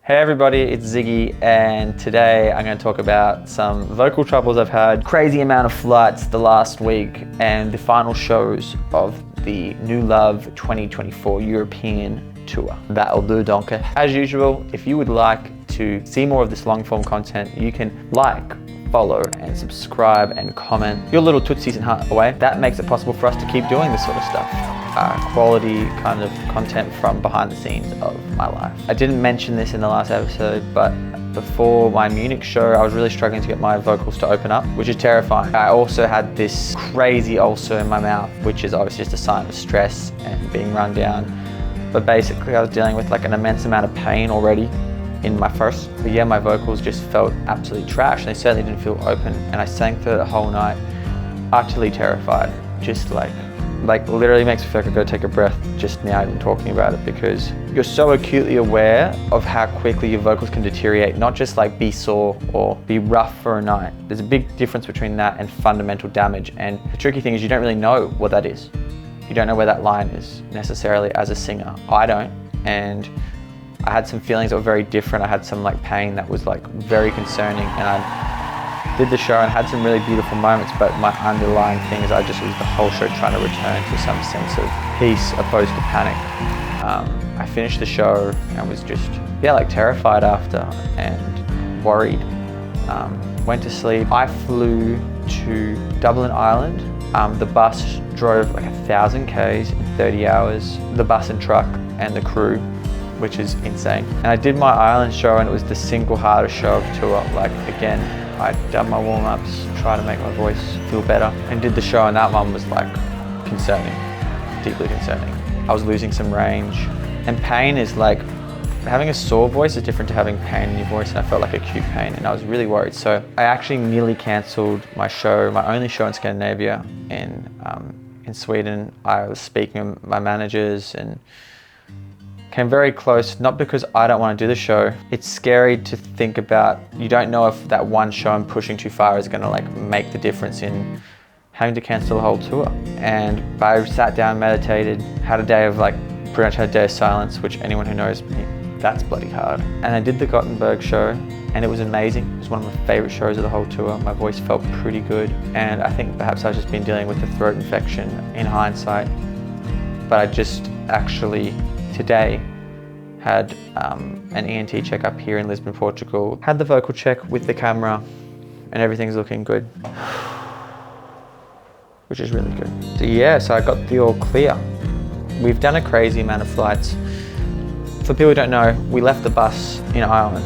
Hey everybody, it's Ziggy, and today I'm going to talk about some vocal troubles I've had, crazy amount of flights the last week, and the final shows of the New Love 2024 European Tour. That'll do, donkey. As usual, if you would like to see more of this long form content, you can like, follow and subscribe and comment your little tootsies and heart away. That makes it possible for us to keep doing this sort of stuff. Quality kind of content from behind the scenes of my life. I didn't mention this in the last episode, but before my Munich show, I was really struggling to get my vocals to open up, which is terrifying. I also had this crazy ulcer in my mouth, which is obviously just a sign of stress and being run down. But basically I was dealing with like an immense amount of pain already in my throat. But yeah, my vocals just felt absolutely trash, and they certainly didn't feel open. And I sang through the whole night, utterly terrified. Just like literally makes me feel like I gotta take a breath just now even talking about it, because you're so acutely aware of how quickly your vocals can deteriorate, not just like be sore or be rough for a night. There's a big difference between that and fundamental damage. And the tricky thing is you don't really know what that is. You don't know where that line is necessarily as a singer. I don't. And I had some feelings that were very different. I had some like pain that was like very concerning, and I did the show and had some really beautiful moments, but my underlying thing is I just was the whole show trying to return to some sense of peace opposed to panic. I finished the show and was just, yeah, like terrified after and worried. Went to sleep. I flew to Dublin, Ireland. The bus drove like 1,000 Ks in 30 hours. The bus and truck and the crew, which is insane. And I did my Ireland show, and it was the single hardest show of the tour. Like again, I done my warm-ups, try to make my voice feel better, and did the show, and that one was like concerning, deeply concerning. I was losing some range, and pain is like, having a sore voice is different to having pain in your voice, and I felt like acute pain, and I was really worried. So I actually nearly cancelled my show, my only show in Scandinavia, in Sweden. I was speaking with my managers and came very close, not because I don't want to do the show. It's scary to think about. You don't know if that one show I'm pushing too far is going to like make the difference in having to cancel the whole tour. And I sat down, meditated, had a day of like, pretty much had a day of silence, which anyone who knows me, that's bloody hard. And I did the Gothenburg show, and it was amazing. It was one of my favorite shows of the whole tour. My voice felt pretty good, and I think perhaps I've just been dealing with the throat infection in hindsight. But I just actually today had an ENT checkup here in Lisbon, Portugal. Had the vocal check with the camera, and everything's looking good, which is really good. So yeah, so I got the all clear. We've done a crazy amount of flights. For people who don't know, we left the bus in Ireland,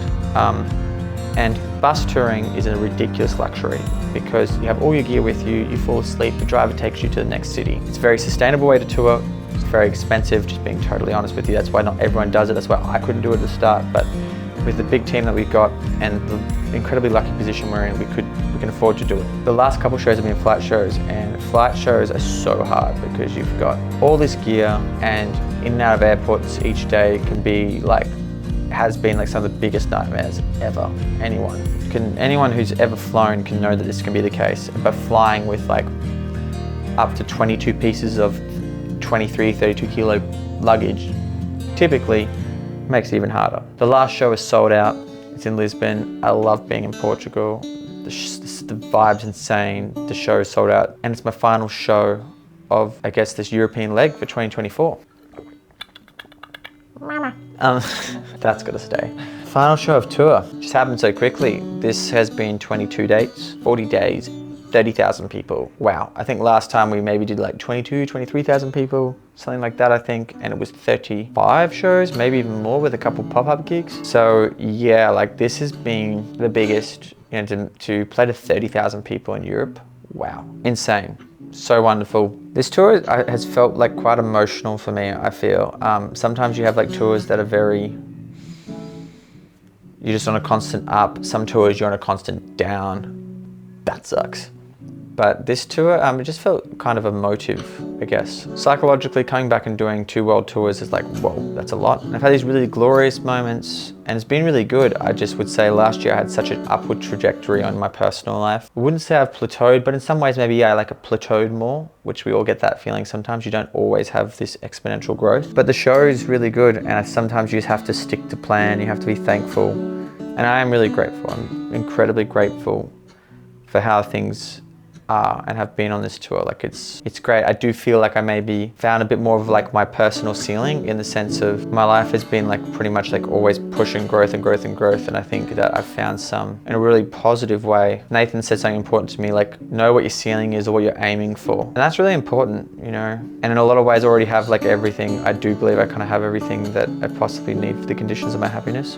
and bus touring is a ridiculous luxury because you have all your gear with you, you fall asleep, the driver takes you to the next city. It's a very sustainable way to tour. It's very expensive, just being totally honest with you. That's why not everyone does it. That's why I couldn't do it at the start. But with the big team that we've got and the incredibly lucky position we're in, we can afford to do it. The last couple shows have been flight shows, and flight shows are so hard because you've got all this gear, and in and out of airports each day can be like, has been like some of the biggest nightmares ever. Anyone who's ever flown can know that this can be the case. But flying with like up to 22 pieces of 23, 32 kilo luggage typically makes it even harder. The last show is sold out. It's in Lisbon. I love being in Portugal. The vibe's insane. The show is sold out, and it's my final show of, I guess, this European leg for 2024. Mama. That's gotta stay. Final show of tour. Just happened so quickly. This has been 22 dates, 40 days, 30,000 people. Wow. I think last time we maybe did like 23,000 people, something like that, I think. And it was 35 shows, maybe even more with a couple pop-up gigs. So yeah, like this has been the biggest, you know, to play to 30,000 people in Europe. Wow. Insane. So wonderful. This tour has felt like quite emotional for me, I feel. Sometimes you have like tours that are very, you're just on a constant up. Some tours you're on a constant down. That sucks. But this tour, it just felt kind of emotive, I guess. Psychologically, coming back and doing 2 world tours is like, whoa, that's a lot. And I've had these really glorious moments, and it's been really good. I just would say last year I had such an upward trajectory on my personal life. I wouldn't say I've plateaued, but in some ways maybe I plateaued more, which we all get that feeling sometimes. You don't always have this exponential growth. But the show is really good, and sometimes you just have to stick to plan. You have to be thankful. And I am really grateful. I'm incredibly grateful for how things are and have been on this tour. It's great. I do feel like I maybe found a bit more of my personal ceiling, in the sense of my life has been pretty much always pushing growth and growth and growth, and I think that I've found some in a really positive way. Nathan said something important to me, know what your ceiling is or what you're aiming for, and that's really important, and in a lot of ways I already have everything. I do believe I kind of have everything that I possibly need for the conditions of my happiness.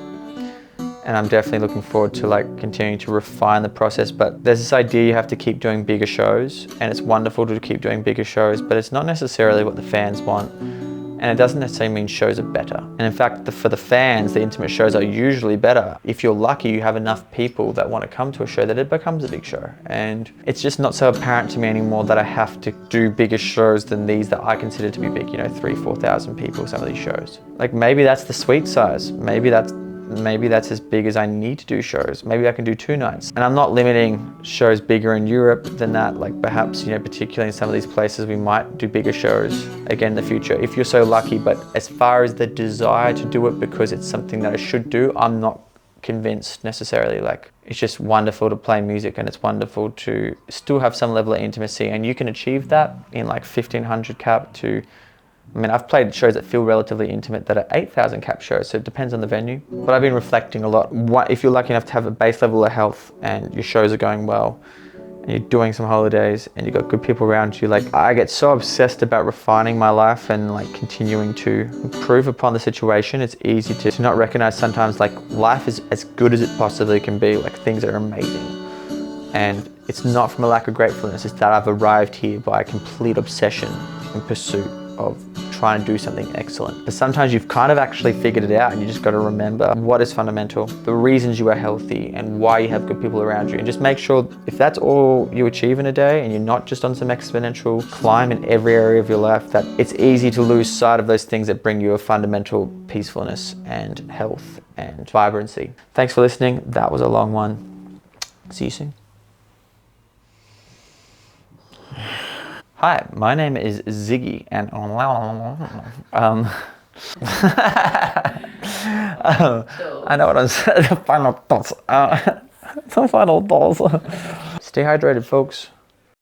And I'm definitely looking forward to continuing to refine the process. But there's this idea you have to keep doing bigger shows, and it's wonderful to keep doing bigger shows, but it's not necessarily what the fans want. And it doesn't necessarily mean shows are better. And in fact, for the fans, the intimate shows are usually better. If you're lucky, you have enough people that want to come to a show that it becomes a big show. And it's just not so apparent to me anymore that I have to do bigger shows than these that I consider to be big, 3,000, 4,000 people, some of these shows. Maybe that's the sweet size. Maybe that's as big as I need to do shows. Maybe I can do 2 nights. And I'm not limiting shows bigger in Europe than that. Perhaps, particularly in some of these places, we might do bigger shows again in the future, if you're so lucky. But as far as the desire to do it because it's something that I should do, I'm not convinced necessarily. It's just wonderful to play music, and it's wonderful to still have some level of intimacy. And you can achieve that in 1,500 cap to, I've played shows that feel relatively intimate that are 8,000 cap shows, so it depends on the venue. But I've been reflecting a lot. If you're lucky enough to have a base level of health and your shows are going well, and you're doing some holidays and you've got good people around you, I get so obsessed about refining my life and continuing to improve upon the situation. It's easy to not recognize sometimes life is as good as it possibly can be, things are amazing. And it's not from a lack of gratefulness, it's that I've arrived here by a complete obsession and pursuit of trying to do something excellent. But sometimes you've kind of actually figured it out, and you just got to remember what is fundamental, the reasons you are healthy, and why you have good people around you. And just make sure, if that's all you achieve in a day and you're not just on some exponential climb in every area of your life, that it's easy to lose sight of those things that bring you a fundamental peacefulness and health and vibrancy. Thanks for listening. That was a long one. See you soon. Hi, my name is Ziggy, and I know what I'm saying. The final thoughts. Some final thoughts. Stay hydrated, folks.